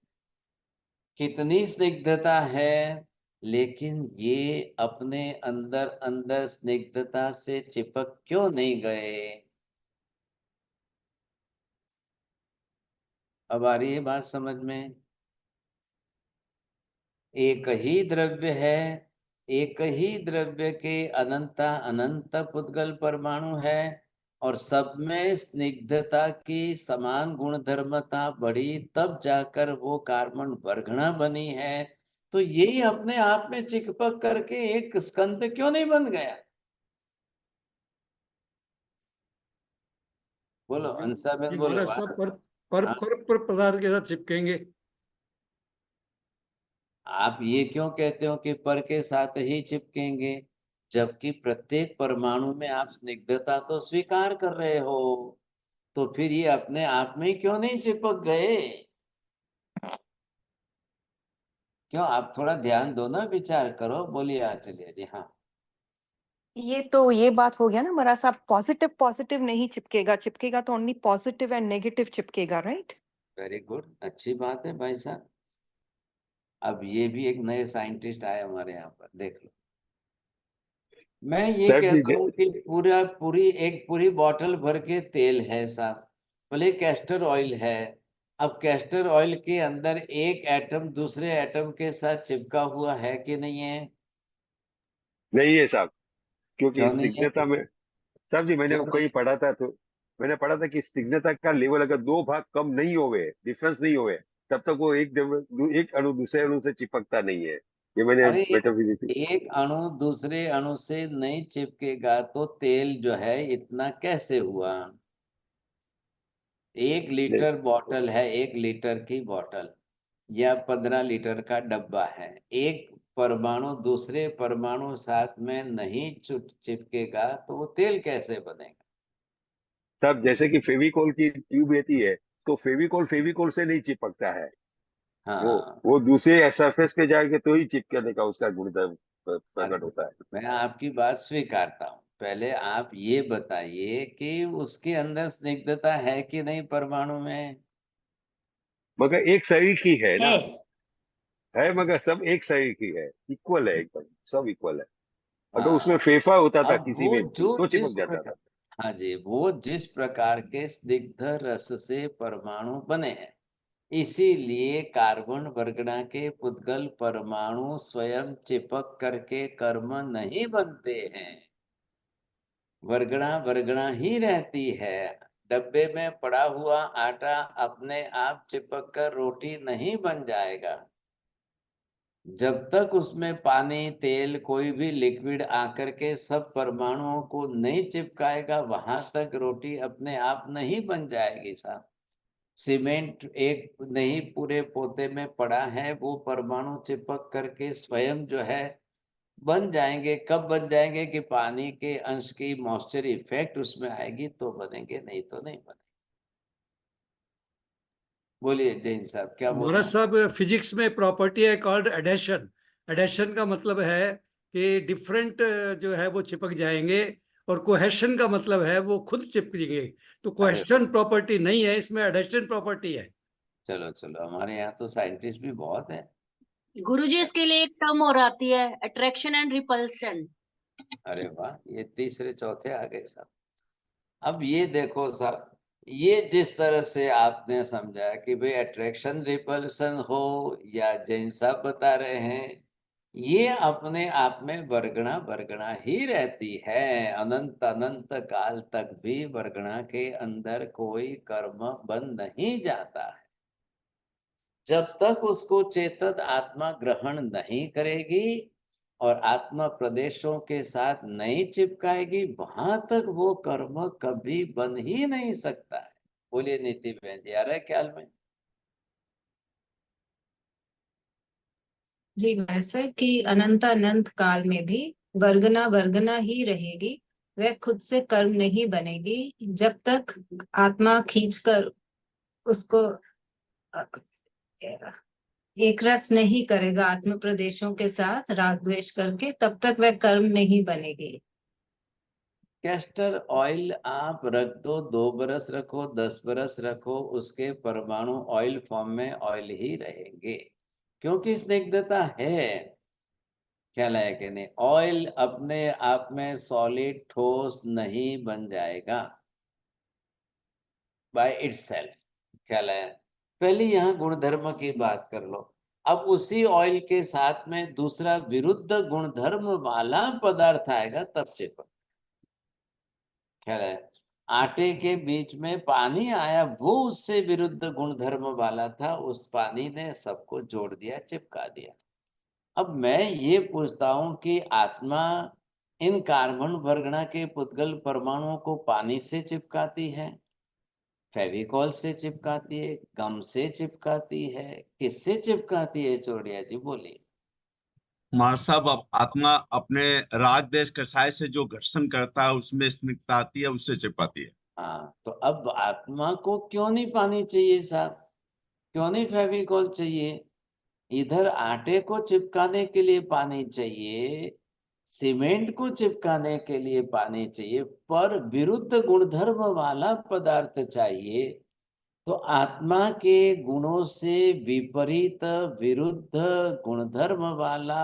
कितनी स्निग्धता है? लेकिन ये अपने अंदर अंदर स्निग्धता से चिपक क्यों नहीं गए? अब आ रही है बात समझ में? एक ही द्रव्य है, एक ही द्रव्य के अनंता अनंत पुद्गल परमाणु है, और सब में स्निग्धता की समान गुणधर्मता बढ़ी, तब जाकर वो कार्बन वर्गणा बनी है। तो यही अपने आप में चिपक करके एक स्कंध क्यों नहीं बन गया? बोलो जी अंशाबेन, जी बोलो। महाराज, सब हाँ, पर पदार्थ के साथ चिपकेंगे। आप ये क्यों कहते हो कि पर के साथ ही चिपकेंगे, जबकि प्रत्येक परमाणु में आप स्निग्धता तो स्वीकार कर रहे हो? तो फिर ये अपने आप में ही क्यों नहीं चिपक गए? क्यों? आप थोड़ा ध्यान दो ना, विचार करो। बोलिए, चलिए जी। हाँ, ये तो ये बात हो गया ना महाराज साहब, पॉजिटिव पॉजिटिव नहीं चिपकेगा, चिपकेगा तो ओनली पॉजिटिव एंड नेगेटिव चिपकेगा, राइट? वेरी गुड, अच्छी बात है भाई साहब। अब ये भी एक नए साइंटिस्ट आए हमारे यहाँ पर, देख लो। मैं ये सर जी कहता हूँ कि पूरी बॉटल भर के तेल है साहब, भले कैस्टर ऑयल है। अब कैस्टर ऑयल के अंदर एक एटम दूसरे एटम के साथ चिपका हुआ है कि नहीं है? नहीं है साहब, क्योंकि क्यों नहीं है? स्निग्धता में, साहब जी मैंने क्यों वो नहीं? कहीं पढ़ा था, तो मैंने पढ़ा था कि स्निग्धता का लेवल अगर दो भाग कम नहीं हुए, डिफरेंस नहीं हुए, तब तक वो एक अणु दूसरे अणु से चिपकता नहीं है। ये मैंने अरे मेटाफिजिक्स। एक अणु दूसरे अणु से नहीं चिपकेगा तो तेल जो है इतना कैसे हुआ? 1 लीटर बॉटल है, 1 लीटर की बॉटल या 15 लीटर का डब्बा है, एक परमाणु दूसरे परमाणु साथ में नहीं चिपकेगा तो वो तेल कैसे बनेगा? साहब जैसे कि फेविकोल की ट्यूब रहती है, तो फेविकोल फेविकोल से नहीं चिपकता है। वो हाँ, वो दूसरे सरफेस पे जाके तो ही चिपकने का उसका गुणधर्म अरे प्रकट होता है। मैं आपकी बात स्वीकारता हूँ, पहले आप ये बताइए कि उसके अंदर स्निग्धता है कि नहीं परमाणु में? मगर एक शरीर की है है। ना, है, मगर सब एक शरीर की है, इक्वल है, एकदम सब इक्वल है। अगर उसमें हाँ, फेफा होता था अब किसी वो में भी जो तो जिस चिपक जाता प्रकार, था। हाँ जी, वो जिस प्रकार के स्निग्ध रस से परमाणु बने हैं, इसीलिए कार्बन वर्गणा के पुद्गल परमाणु स्वयं चिपक करके कर्म नहीं बनते हैं। वर्गणा वर्गणा ही रहती है। डब्बे में पड़ा हुआ आटा अपने आप चिपक कर रोटी नहीं बन जाएगा। जब तक उसमें पानी, तेल, कोई भी लिक्विड आकर के सब परमाणुओं को नहीं चिपकाएगा, वहां तक रोटी अपने आप नहीं बन जाएगी साहब। सीमेंट एक नहीं पूरे पोते में पड़ा है, वो परमाणु चिपक करके स्वयं जो है बन जाएंगे। कब बन जाएंगे कि पानी के अंश की मॉइस्चर इफेक्ट उसमें आएगी तो बनेंगे, नहीं तो नहीं बनेंगे। बोलिए जैन साहब, क्या बोल रहे महाराज हैं? साहब, फिजिक्स में प्रॉपर्टी है कॉल्ड एडेशन। एडेशन का मतलब है कि डिफरेंट जो है वो चिपक जाएंगे, और कोहेशन का मतलब है वो खुद चिपकेंगे। तो अरे कोहेशन प्रॉपर्टी नहीं है, इसमें एडेशन प्रॉपर्टी है। चलो चलो, हमारे यहाँ तो साइंटिस्ट भी बहुत है। गुरुजी, इसके लिए एक टर्म और आती है, अट्रैक्शन एंड रिपल्शन। अरे वाह, ये तीसरे चौथे आ गए साहब। अब ये देखो साहब, ये जिस तरह से आपने समझा कि भाई अट्रैक्शन रिपल्सन हो, या जैन साहब बता रहे हैं, ये अपने आप में वर्गणा वर्गणा ही रहती है। अनंत अनंत काल तक भी वर्गणा के अंदर कोई कर्म बन नहीं जाता है। जब तक उसको चेतन आत्मा ग्रहण नहीं करेगी और आत्मा प्रदेशों के साथ नहीं चिपकाएगी, वहां तक वो कर्म कभी बन ही नहीं सकता है। बोलिए नीति बहन जी, आ रहा है ख्याल में? जी वैसे कि अनंत अनंत काल में भी वर्गना वर्गना ही रहेगी, वह खुद से कर्म नहीं बनेगी जब तक आत्मा खींचकर उसको अ, एक रस नहीं करेगा आत्म प्रदेशों के साथ राग द्वेष करके, तब तक वह कर्म नहीं बनेगी। कैस्टर ऑयल आप रख दो, 2 बरस रखो, 10 बरस रखो, उसके परमाणु ऑयल फॉर्म में ऑयल ही रहेंगे, क्योंकि स्निग्धता है। ख्याल है कि नहीं? ऑयल अपने आप में सॉलिड ठोस नहीं बन जाएगा बाय इटसेल्फ। ख्याल है? पहले यहाँ गुणधर्म की बात कर लो। अब उसी ऑयल के साथ में दूसरा विरुद्ध गुणधर्म वाला पदार्थ आएगा तब चिपक। ख्याल है? आटे के बीच में पानी आया, वो उससे विरुद्ध गुणधर्म वाला था, उस पानी ने सबको जोड़ दिया, चिपका दिया। अब मैं ये पूछता हूं कि आत्मा इन कार्बन वर्गणा के पुद्गल परमाणुओं को पानी से चिपकाती है, फेविकॉल से चिपकाती है, गम से चिपकाती है, किससे चिपकाती है? चौड़िया जी बोलिए। महाराज साहब, आत्मा अपने राग देश कसाय से जो घर्षण करता है उसमें स्निग्धता आती है, उससे चिपकाती है। हाँ, तो अब आत्मा को क्यों नहीं पानी चाहिए साहब? क्यों नहीं फेविकॉल चाहिए? इधर आटे को चिपकाने के लिए पानी चाहिए, सीमेंट को चिपकाने के लिए पानी चाहिए, पर विरुद्ध गुणधर्म वाला पदार्थ चाहिए। तो आत्मा के गुणों से विपरीत विरुद्ध गुणधर्म वाला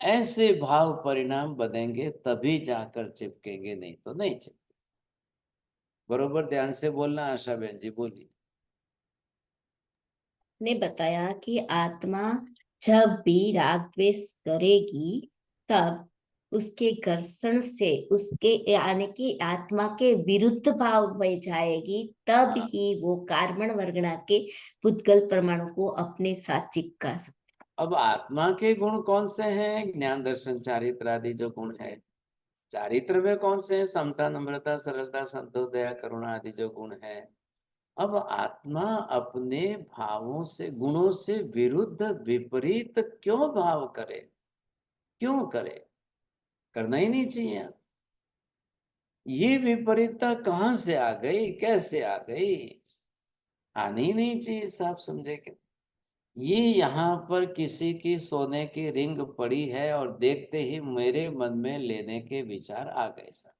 ऐसे भाव परिणाम बनेंगे, तभी जाकर चिपकेंगे, नहीं तो नहीं चिपकेंगे। बरोबर ध्यान से बोलना। आशा बहन जी बोलिए। ने बताया कि आत्मा जब भी राग द्वेष करेगी तब उसके घर्षण से उसके यानी कि आत्मा के विरुद्ध भाव में जाएगी, तब ही वो कार्बन वर्गणा के पुद्गल परमाणु को अपने साथ चिपका सकती। अब आत्मा के गुण कौन से हैं? ज्ञान दर्शन चारित्र आदि जो गुण है। चारित्र में कौन से हैं? समता, नम्रता, सरलता, संतोष, दया, करुणा आदि जो गुण है। अब आत्मा अपने भावों से, गुणों से विरुद्ध विपरीत क्यों भाव करे? क्यों करे? करना ही नहीं चाहिए। ये विपरीतता कहाँ से आ गई, कैसे आ गई? आनी ही नहीं चाहिए साहब, समझे कि ये यहाँ पर किसी की सोने की रिंग पड़ी है और देखते ही मेरे मन में लेने के विचार आ गए साहब।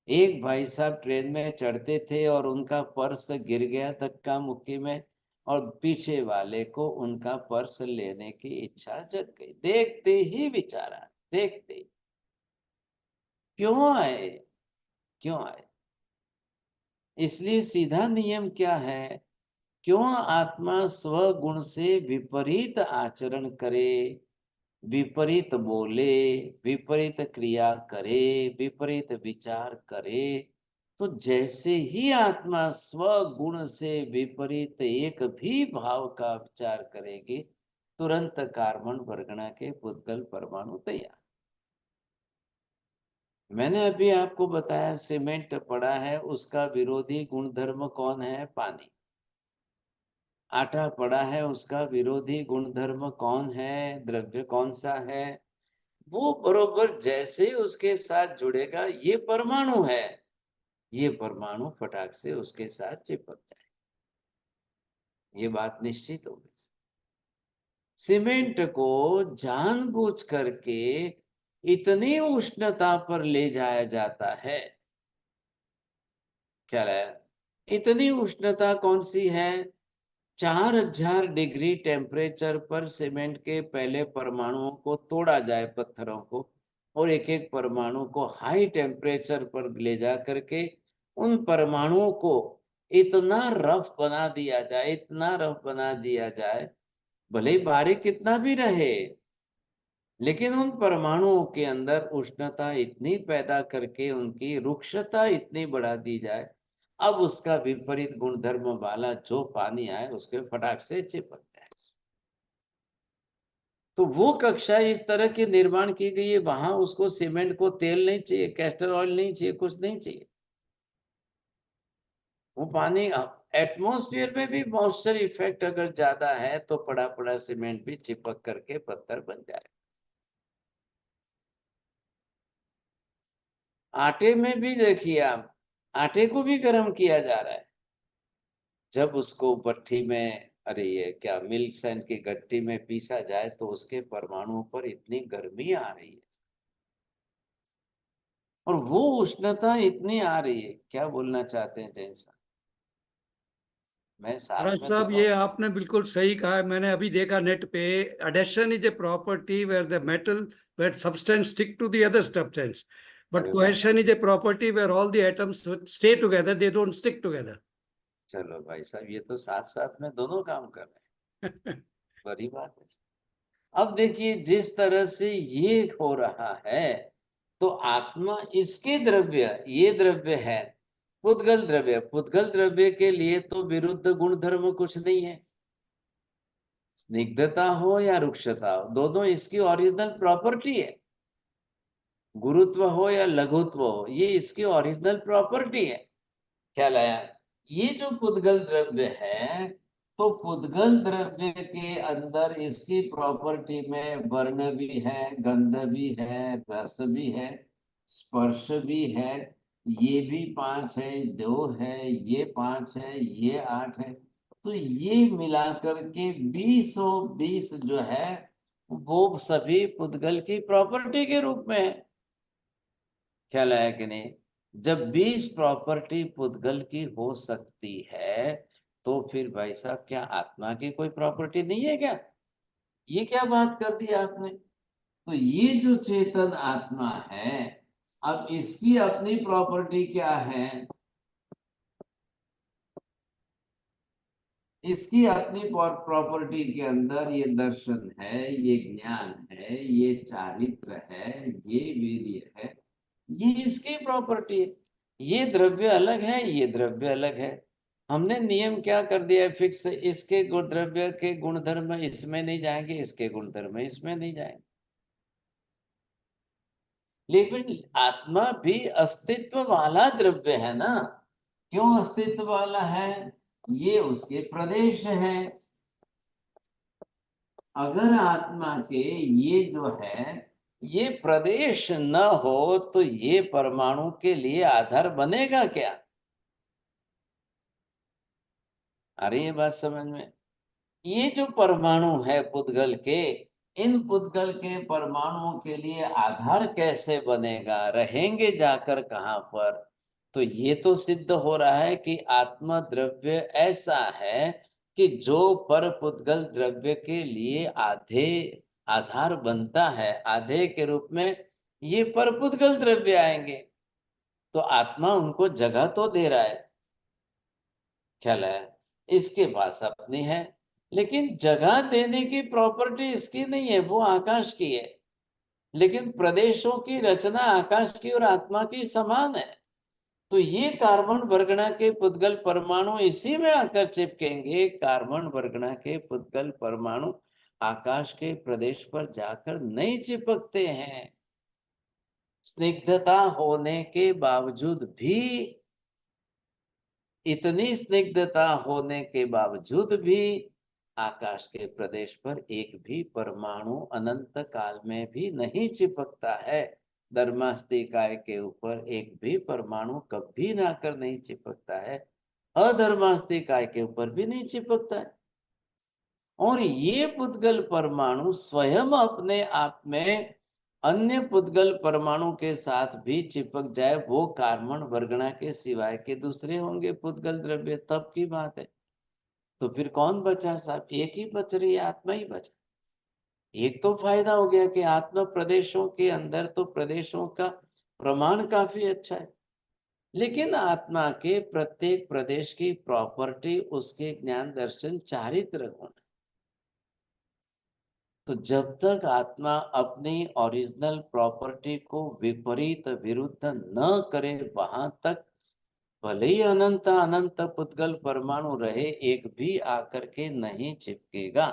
एक भाई साहब ट्रेन में चढ़ते थे और उनका पर्स गिर गया धक्का मुक्की में, और पीछे वाले को उनका पर्स लेने की इच्छा जग गई। देखते ही विचार आए, देखते ही। क्यों आए? क्यों आए? इसलिए सीधा नियम क्या है? क्यों आत्मा स्वगुण से विपरीत आचरण करे? विपरीत बोले, विपरीत क्रिया करे, विपरीत विचार करे, तो जैसे ही आत्मा स्वगुण से विपरीत एक भी भाव का विचार करेगी, तुरंत कार्बन वर्गणा के पुद्गल परमाणु तैयार। मैंने अभी आपको बताया सीमेंट पड़ा है, उसका विरोधी गुणधर्म कौन है? पानी। आटा पड़ा है, उसका विरोधी गुणधर्म कौन है? द्रव्य कौन सा है? वो बरोबर जैसे ही उसके साथ जुड़ेगा, ये परमाणु है, ये परमाणु फटाक से उसके साथ चिपक जाए। ये बात निश्चित हो गई। सीमेंट को जानबूझ करके इतनी उष्णता पर ले जाया जाता है। क्या है? इतनी उष्णता कौन सी है? 4000 डिग्री टेम्परेचर पर सीमेंट के पहले परमाणुओं को तोड़ा जाए, पत्थरों को, और एक एक परमाणु को हाई टेम्परेचर पर ले जा करके उन परमाणुओं को इतना रफ बना दिया जाए, इतना रफ बना दिया जाए, भले ही बारीक कितना भी रहे, लेकिन उन परमाणुओं के अंदर उष्णता इतनी पैदा करके उनकी रुक्षता इतनी बढ़ा दी जाए, अब उसका विपरीत गुणधर्म वाला जो पानी आए उसके फटाक से चिपक जाए। तो वो कक्षा इस तरह की निर्माण की गई है, वहां उसको सीमेंट को तेल नहीं चाहिए, कैस्टर ऑयल नहीं चाहिए, कुछ नहीं चाहिए। वो पानी एटमॉस्फेयर में भी मॉइस्चर इफेक्ट अगर ज्यादा है तो पड़ा पड़ा सीमेंट भी चिपक करके पत्थर बन जाए। आटे में भी देखिए आप, आटे को भी गर्म किया जा रहा है। जब उसको भट्ठी में, अरे ये क्या, मिल्क सैंड की गट्टी में पीसा जाए तो उसके परमाणुओं पर इतनी गर्मी आ रही है और वो उष्णता इतनी आ रही है। क्या बोलना चाहते हैं जैन साहब? मैं साथ महाराज में साहब, तो ये आपने बिल्कुल सही कहा है। मैंने अभी देखा नेट पे, adhesion is a property where the metal where substance stick to the other substance, but अरे वाह, cohesion is a property where all the atoms stay together, they don't stick together. चलो भाई साहब, ये तो साथ साथ में दोनों काम कर रहे हैं, बड़ी बात है। अब देखिए जिस तरह से ये हो रहा है, तो आत्मा इसके द्रव्य, ये द्रव्य है पुद्गल द्रव्य, पुद्गल द्रव्य के लिए तो विरुद्ध गुणधर्म कुछ नहीं है। स्निग्धता हो या रुक्षता हो, दोनों इसकी ओरिजिनल प्रॉपर्टी है। गुरुत्व हो या लघुत्व हो, ये इसकी ओरिजिनल प्रॉपर्टी है। क्या लाया? ये जो पुद्गल द्रव्य है, तो पुद्गल द्रव्य के अंदर इसकी प्रॉपर्टी में वर्ण भी है, गंध भी है, रस भी है, स्पर्श भी है, ये भी 5 है, 2 है, ये 5 है, ये 8 है, तो ये मिलाकर के 20 जो है वो सभी पुद्गल की प्रॉपर्टी के रूप में है। ख्याल आया कि नहीं? जब 20 प्रॉपर्टी पुद्गल की हो सकती है, तो फिर भाई साहब क्या आत्मा की कोई प्रॉपर्टी नहीं है क्या? ये क्या बात कर दी आपने? तो ये जो चेतन आत्मा है, अब इसकी अपनी प्रॉपर्टी क्या है? इसकी अपनी प्रॉपर्टी के अंदर ये दर्शन है, ये ज्ञान है, ये चारित्र है, ये वीर्य है, ये इसकी प्रॉपर्टी है। ये द्रव्य अलग है, ये द्रव्य अलग है। हमने नियम क्या कर दिया है फिक्स, इसके गुण द्रव्य के गुणधर्म इसमें नहीं जाएंगे, इसके गुणधर्म इसमें नहीं जाएंगे। लेकिन आत्मा भी अस्तित्व वाला द्रव्य है ना। क्यों अस्तित्व वाला है? ये उसके प्रदेश है। अगर आत्मा के ये जो है ये प्रदेश न हो तो ये परमाणु के लिए आधार बनेगा क्या? अरे ये बात समझ में, ये जो परमाणु है पुद्गल के, इन पुद्गल के परमाणुओं के लिए आधार कैसे बनेगा, रहेंगे जाकर कहां पर? तो ये तो सिद्ध हो रहा है कि आत्मा द्रव्य ऐसा है कि जो पर पुद्गल द्रव्य के लिए आधे आधार बनता है, आधे के रूप में ये पर पुद्गल द्रव्य आएंगे, तो आत्मा उनको जगह तो दे रहा है। ख्याल है? इसके पास अपनी है, लेकिन जगह देने की प्रॉपर्टी इसकी नहीं है, वो आकाश की है। लेकिन प्रदेशों की रचना आकाश की और आत्मा की समान है। तो ये कार्बन वर्गणा के पुद्गल परमाणु इसी में आकर चिपकेंगे। कार्बन वर्गणा के पुद्गल परमाणु आकाश के प्रदेश पर जाकर नहीं चिपकते हैं। स्निग्धता होने के बावजूद भी, इतनी स्निग्धता होने के बावजूद भी आकाश के प्रदेश पर एक भी परमाणु अनंत काल में भी नहीं चिपकता है। धर्मास्तिकाय के ऊपर एक भी परमाणु कभी ना कर नहीं चिपकता है, अधर्मास्तिकाय के ऊपर भी नहीं चिपकता है। और ये पुद्गल परमाणु स्वयं अपने आप में अन्य पुद्गल परमाणु के साथ भी चिपक जाए, वो कार्बन वर्गणा के सिवाय के दूसरे होंगे पुद्गल द्रव्य, तब की बात है। तो फिर कौन बचा साहब? एक ही बच रही है, आत्मा ही बचा। एक तो फायदा हो गया कि आत्मा प्रदेशों के अंदर तो प्रदेशों का प्रमाण काफी अच्छा है, लेकिन आत्मा के प्रत्येक प्रदेश की प्रॉपर्टी, उसके ज्ञान दर्शन चारित्र गुण। तो जब तक आत्मा अपनी ओरिजिनल प्रॉपर्टी को विपरीत विरुद्ध न करे, वहां तक भले ही अनंत अनंत पुद्गल परमाणु रहे, एक भी आकर के नहीं चिपकेगा।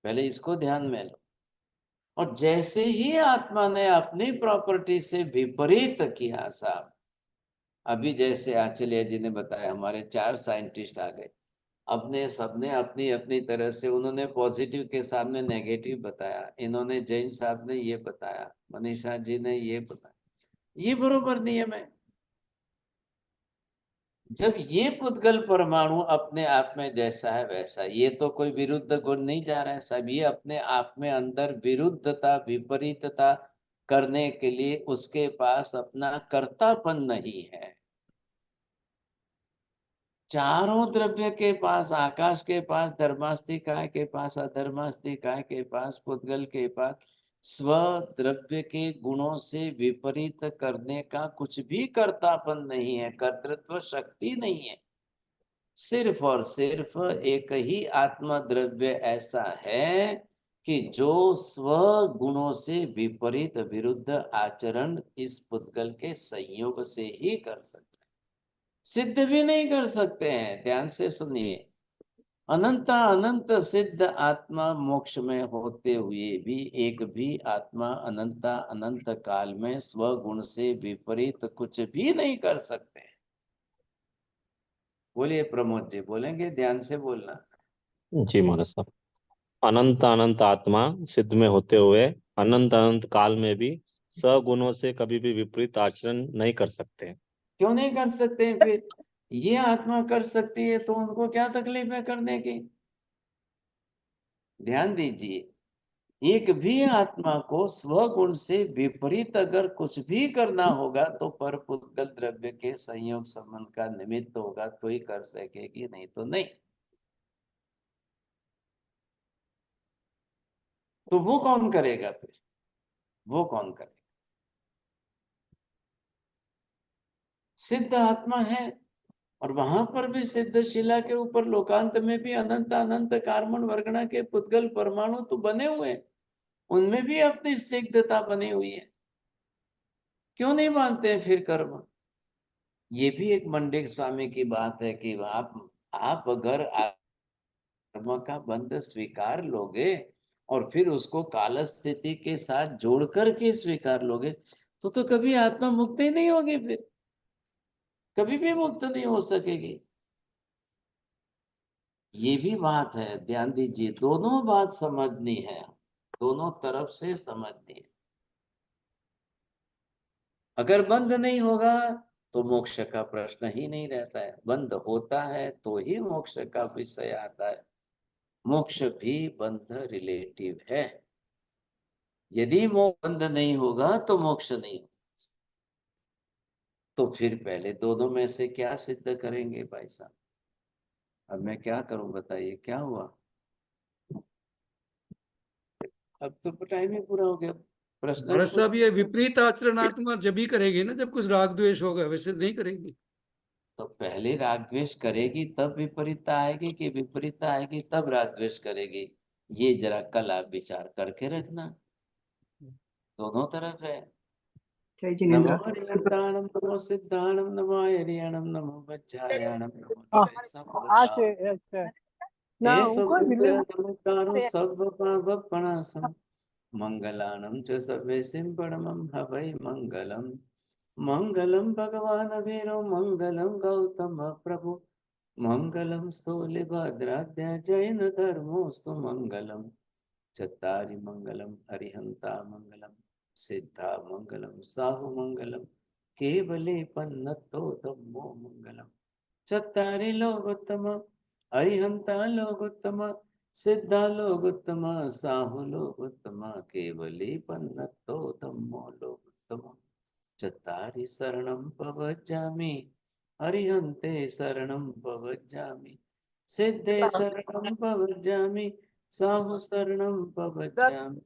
पहले इसको ध्यान में लो। और जैसे ही आत्मा ने अपनी प्रॉपर्टी से विपरीत किया साहब, अभी जैसे आचार्य जी ने बताया, हमारे 4 साइंटिस्ट आ गए, अपने सबने अपनी अपनी तरह से, उन्होंने पॉजिटिव के सामने नेगेटिव बताया, इन्होंने जैन साहब ने ये बताया, मनीषा जी ने ये बताया। ये बरोबर नियम है। जब ये पुद्गल परमाणु अपने आप में जैसा है वैसा, ये तो कोई विरुद्ध गुण नहीं जा रहा है साहब, ये अपने आप में अंदर विरुद्धता विपरीतता करने के लिए उसके पास अपना कर्तापन नहीं है। चारों द्रव्य के पास, आकाश के पास, धर्मास्तिकाय के पास, अधर्मास्तिकाय के पास, पुद्गल के पास, स्व द्रव्य के गुणों से विपरीत करने का कुछ भी कर्तापन नहीं है, कर्तृत्व शक्ति नहीं है। सिर्फ और सिर्फ एक ही आत्मा द्रव्य ऐसा है कि जो स्व गुणों से विपरीत विरुद्ध आचरण इस पुद्गल के संयोग से ही कर सकते हैं, सिद्ध भी नहीं कर सकते हैं। ध्यान से सुनिए, अनंत अनंत सिद्ध आत्मा मोक्ष में होते हुए भी एक भी आत्मा अनंत अनंत काल में स्वगुण से विपरीत कुछ भी नहीं कर सकते। बोलिए प्रमोद जी, बोलेंगे? ध्यान से बोलना। जी महाराज साहब, अनंत अनंत आत्मा सिद्ध में होते हुए अनंत अनंत काल में भी सगुणों से कभी भी विपरीत आचरण नहीं कर सकते। क्यों नहीं कर सकते हैं? फिर ये आत्मा कर सकती है तो उनको क्या तकलीफ है करने की? ध्यान दीजिए, एक भी आत्मा को स्वगुण से विपरीत अगर कुछ भी करना होगा तो पर पुद्गल द्रव्य के संयोग संबंध का निमित्त होगा तो ही कर सकेगी, नहीं तो नहीं। तो वो कौन करेगा फिर? वो कौन करेगा? सिद्ध आत्मा है, और वहां पर भी सिद्ध शिला के ऊपर लोकांत में भी अनंत अनंत कार्बन वर्गणा के पुद्गल परमाणु तो बने हुए हैं, उनमें भी अपनी स्निग्धता बनी हुई है। क्यों नहीं मानते हैं फिर कर्म? ये भी एक मंडिक स्वामी की बात है कि आप अगर कर्म का बंध स्वीकार लोगे और फिर उसको काल स्थिति के साथ जोड़ करके स्वीकार लोगे तो कभी आत्मा मुक्त ही नहीं होगी, फिर कभी भी मुक्त नहीं हो सकेगी। ये भी बात है, ध्यान दीजिए, दोनों बात समझनी है, दोनों तरफ से समझनी है। अगर बंध नहीं होगा तो मोक्ष का प्रश्न ही नहीं रहता है, बंध होता है तो ही मोक्ष का विषय आता है। मोक्ष भी बंध रिलेटिव है। यदि बंध नहीं होगा तो मोक्ष नहीं होगा। तो फिर पहले दोनों में से क्या सिद्ध करेंगे भाई साहब? अब मैं क्या करूं, बताइए क्या हुआ? अब तो टाइम ही पूरा हो गया। प्रश्न महाराज साहब, ये विपरीत आचरणात्मा जब ही करेगी ना जब कुछ राग द्वेष होगा, वैसे नहीं करेगी। तो पहले राग द्वेष करेगी तब विपरीतता आएगी कि विपरीतता आएगी तब राग द्वेष करेगी? ये जरा कल आप विचार करके रखना, दोनों तरफ है। जय जिनेन्द्र। नमो हरिहंताणं नमो सिद्धाणं नमो हरियाणं नमो वज्रायणं नमो हाँ, आज निवेशं अच्छा ना उनको नमोकारो सर्वपापनाशं मंगलानं च सर्वेसिं परमं हवै मंगलम्। मंगलम भगवान वीरो मंगलम गौतम प्रभु मंगलम स्थूलिभद्राद्य जैन धर्मोस्तु मंगलम। चत्तारि मंगलम अरिहंता मंगलम सिद्धा मंगलम साहु मंगलम केवले पन्नतो धम्मो मंगलम। चत्तारि लोकोत्तम अरिहंता लोकोत्तम सिद्धा लोकोत्तम साहु लोकोत्तम केवले पन्नतो धम्मो लोकोत्तम। चत्तारि शरणं पवज्जामि अरिहन्ते शरणं पवज्जामि सिद्धे शरणं पवज्जामि साहु शरणं पवज्जामि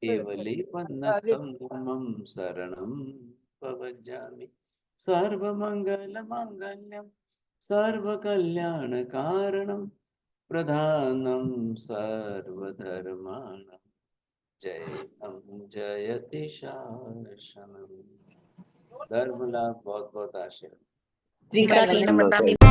केवले पन्नतं धम्मं शरणं पवज्जामि। सर्वमङ्गलमाङ्गल्यं सर्वकल्याणकारणं प्रधानं सर्वधर्माणां जयं जयति शासनम्। धर्म लाभ बहुत बहुत आशीर्वाद। जी का नमस्ते।